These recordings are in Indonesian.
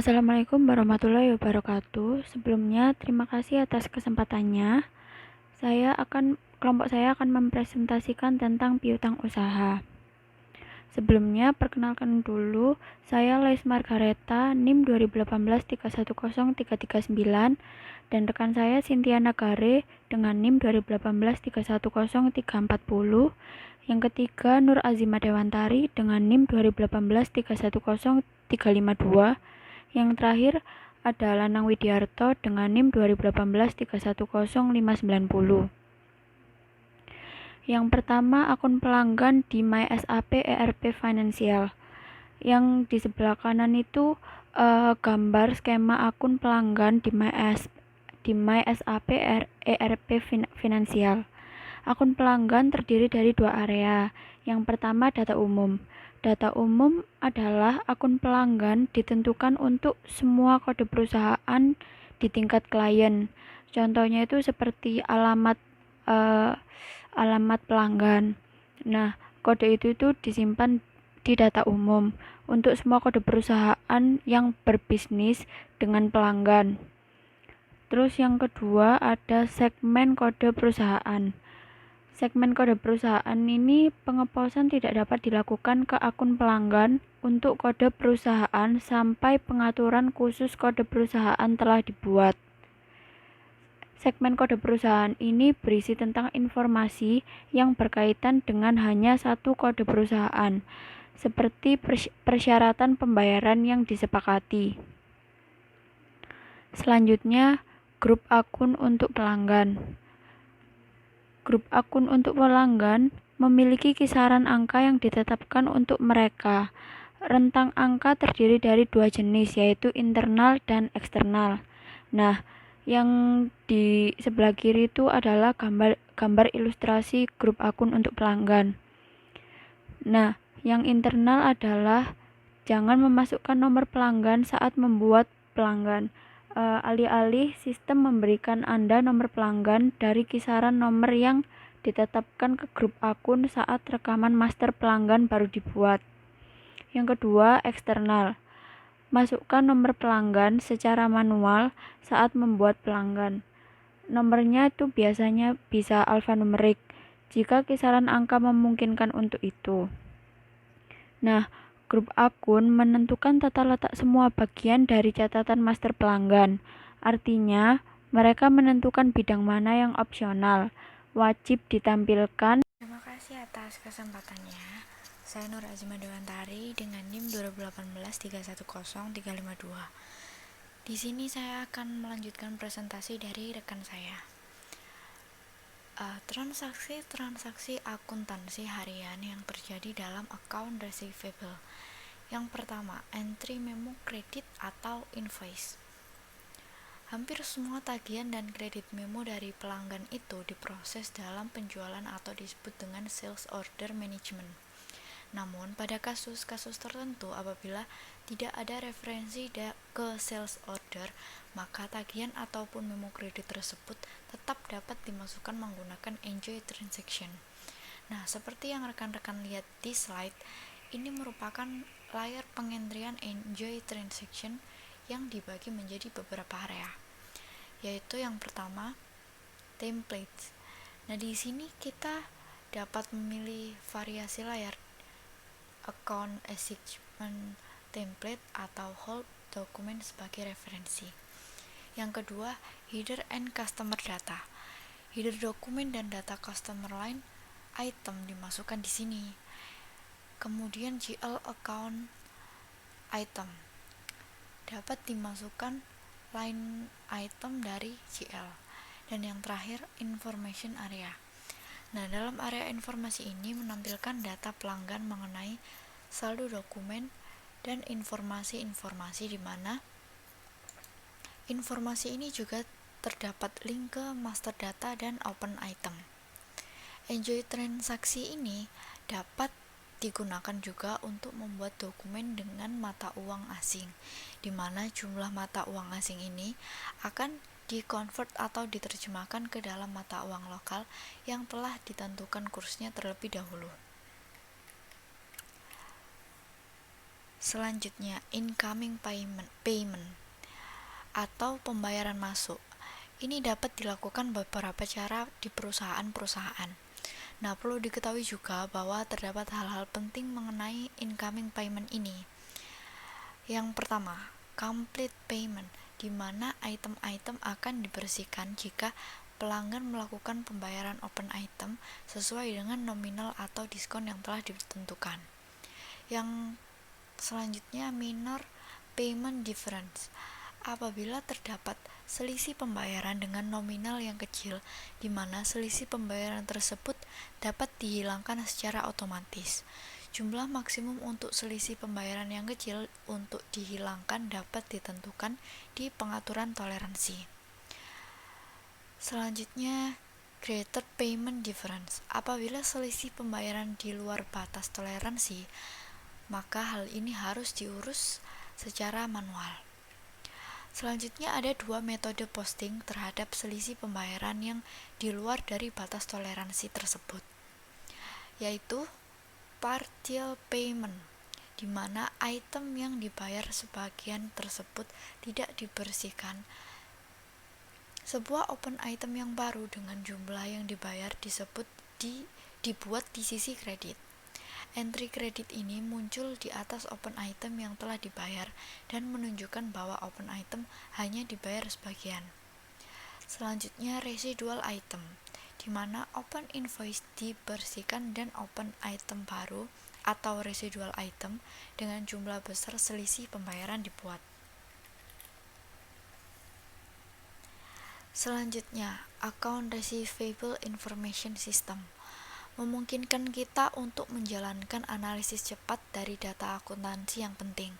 Assalamualaikum warahmatullahi wabarakatuh. Sebelumnya, terima kasih atas kesempatannya. Kelompok saya akan mempresentasikan tentang piutang usaha. Sebelumnya, perkenalkan dulu, saya Les Margareta, NIM 2018-310339, dan rekan saya Cynthia Nagare dengan NIM 2018-310340. Yang ketiga, Nur Azima Dewantari dengan NIM 2018-310352. Yang terakhir ada Lanang Widiarto dengan NIM 2018-310590. Yang pertama, akun pelanggan di MySAP ERP Financial. Yang di sebelah kanan itu gambar skema akun pelanggan di MySAP ERP Financial. Akun pelanggan terdiri dari dua area. Yang pertama, data umum. Data umum adalah akun pelanggan ditentukan untuk semua kode perusahaan di tingkat klien. Contohnya itu seperti alamat pelanggan. Nah, kode itu disimpan di data umum untuk semua kode perusahaan yang berbisnis dengan pelanggan. Terus yang kedua ada segmen kode perusahaan. Segmen kode perusahaan ini pengeposan tidak dapat dilakukan ke akun pelanggan untuk kode perusahaan sampai pengaturan khusus kode perusahaan telah dibuat. Segmen kode perusahaan ini berisi tentang informasi yang berkaitan dengan hanya satu kode perusahaan, seperti persyaratan pembayaran yang disepakati. Selanjutnya, grup akun untuk pelanggan. Grup akun untuk pelanggan memiliki kisaran angka yang ditetapkan untuk mereka. Rentang angka terdiri dari dua jenis, yaitu internal dan eksternal. Nah, yang di sebelah kiri itu adalah gambar ilustrasi grup akun untuk pelanggan. Nah, yang internal adalah jangan memasukkan nomor pelanggan saat membuat pelanggan. Alih-alih sistem memberikan Anda nomor pelanggan dari kisaran nomor yang ditetapkan ke grup akun saat rekaman master pelanggan baru dibuat. Yang kedua, eksternal. Masukkan nomor pelanggan secara manual saat membuat pelanggan. Nomornya itu biasanya bisa alfanumerik jika kisaran angka memungkinkan untuk itu. Nah, grup akun menentukan tata letak semua bagian dari catatan master pelanggan. Artinya, mereka menentukan bidang mana yang opsional, wajib ditampilkan. Terima kasih atas kesempatannya. Saya Nur Azima Dewantari dengan NIM 2018-310352. Di sini saya akan melanjutkan presentasi dari rekan saya. Transaksi akuntansi harian yang terjadi dalam account receivable. Yang pertama, entry memo kredit atau invoice. Hampir semua tagihan dan kredit memo dari pelanggan itu diproses dalam penjualan atau disebut dengan sales order management. Namun, pada kasus-kasus tertentu apabila tidak ada referensi ke sales order, maka tagihan ataupun memo kredit tersebut tetap dapat dimasukkan menggunakan enjoy transaction. Nah, seperti yang rekan-rekan lihat di slide, ini merupakan layar pengentrian enjoy transaction yang dibagi menjadi beberapa area, yaitu yang pertama, templates. Nah, di sini kita dapat memilih variasi layar account assignment template atau hold document sebagai referensi. Yang kedua, header and customer data. Header dokumen dan data customer line item dimasukkan di sini. Kemudian GL account item dapat dimasukkan line item dari GL. Dan yang terakhir, information area. Nah, dalam area informasi ini menampilkan data pelanggan mengenai saldo dokumen dan informasi-informasi di mana informasi ini juga terdapat link ke master data dan open item. Enjoy transaksi ini dapat digunakan juga untuk membuat dokumen dengan mata uang asing, di mana jumlah mata uang asing ini akan di-convert atau diterjemahkan ke dalam mata uang lokal yang telah ditentukan kursnya terlebih dahulu. Selanjutnya, incoming payment atau pembayaran masuk. Ini dapat dilakukan beberapa cara di perusahaan-perusahaan. Nah, perlu diketahui juga bahwa terdapat hal-hal penting mengenai incoming payment ini. Yang pertama, complete payment, di mana item-item akan dibersihkan jika pelanggan melakukan pembayaran open item sesuai dengan nominal atau diskon yang telah ditentukan. Yang selanjutnya, minor payment difference. Apabila terdapat selisih pembayaran dengan nominal yang kecil, di mana selisih pembayaran tersebut dapat dihilangkan secara otomatis. Jumlah maksimum untuk selisih pembayaran yang kecil untuk dihilangkan dapat ditentukan di pengaturan toleransi. Selanjutnya, greater payment difference. Apabila selisih pembayaran di luar batas toleransi, maka hal ini harus diurus secara manual. Selanjutnya ada dua metode posting terhadap selisih pembayaran yang di luar dari batas toleransi tersebut, yaitu partial payment, di mana item yang dibayar sebagian tersebut tidak dibersihkan. Sebuah open item yang baru dengan jumlah yang dibayar dibuat di sisi kredit. Entry kredit ini muncul di atas open item yang telah dibayar dan menunjukkan bahwa open item hanya dibayar sebagian. Selanjutnya, residual item, di mana open invoice dibersihkan dan open item baru atau residual item dengan jumlah besar selisih pembayaran dibuat. Selanjutnya, account receivable information system memungkinkan kita untuk menjalankan analisis cepat dari data akuntansi yang penting,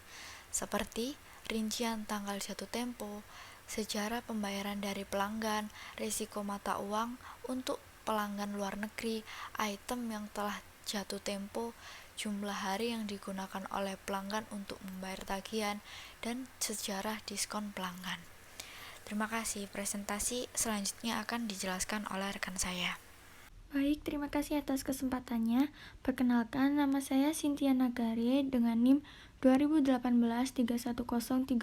seperti rincian tanggal jatuh tempo, sejarah pembayaran dari pelanggan, risiko mata uang untuk pelanggan luar negeri, item yang telah jatuh tempo, jumlah hari yang digunakan oleh pelanggan untuk membayar tagihan, dan sejarah diskon pelanggan. Terima kasih. Presentasi selanjutnya akan dijelaskan oleh rekan saya. Baik, terima kasih atas kesempatannya. Perkenalkan, nama saya Cynthia Nagare dengan NIM 2018310340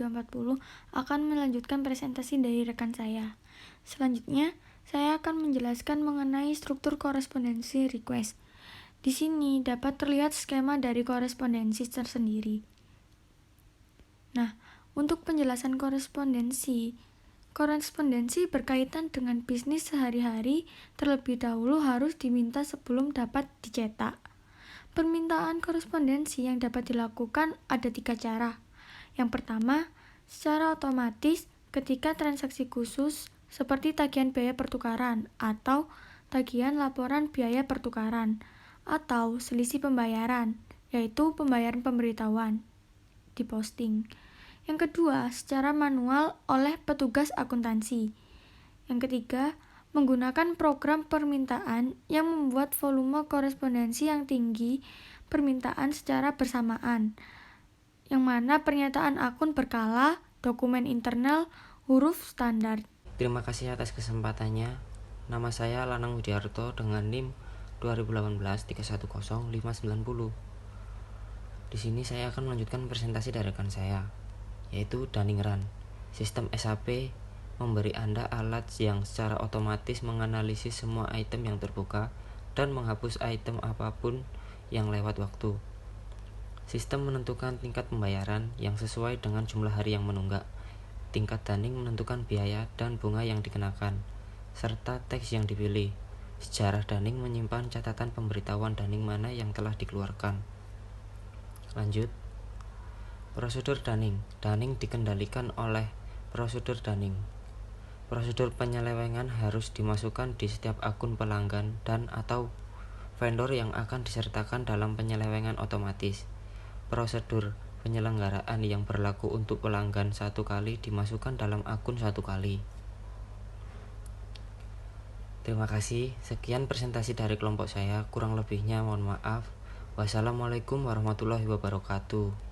akan melanjutkan presentasi dari rekan saya. Selanjutnya, saya akan menjelaskan mengenai struktur korespondensi request. Di sini dapat terlihat skema dari korespondensi tersendiri. Nah, untuk penjelasan korespondensi berkaitan dengan bisnis sehari-hari terlebih dahulu harus diminta sebelum dapat dicetak. Permintaan korespondensi yang dapat dilakukan ada 3 cara. Yang pertama, secara otomatis ketika transaksi khusus seperti tagihan biaya pertukaran atau tagihan laporan biaya pertukaran atau selisih pembayaran, yaitu pembayaran pemberitahuan, diposting. Yang kedua, secara manual oleh petugas akuntansi. Yang ketiga, menggunakan program permintaan yang membuat volume korespondensi yang tinggi permintaan secara bersamaan, yang mana pernyataan akun berkala, dokumen internal, huruf standar. Terima kasih atas kesempatannya. Nama saya Lanang Widiarto dengan NIM 2018310590. Di sini saya akan melanjutkan presentasi dari rekan saya, yaitu Dunning Run. Sistem SAP memberi Anda alat yang secara otomatis menganalisis semua item yang terbuka dan menghapus item apapun yang lewat waktu. Sistem menentukan tingkat pembayaran yang sesuai dengan jumlah hari yang menunggak. Tingkat Dunning menentukan biaya dan bunga yang dikenakan, serta teks yang dipilih. Sejarah Dunning menyimpan catatan pemberitahuan Dunning mana yang telah dikeluarkan. Lanjut. Prosedur Dunning. Dunning dikendalikan oleh prosedur Dunning. Prosedur penyelewengan harus dimasukkan di setiap akun pelanggan dan atau vendor yang akan disertakan dalam penyelewengan otomatis. Prosedur penyelenggaraan yang berlaku untuk pelanggan 1 kali dimasukkan dalam akun 1 kali. Terima kasih. Sekian presentasi dari kelompok saya. Kurang lebihnya mohon maaf. Wassalamualaikum warahmatullahi wabarakatuh.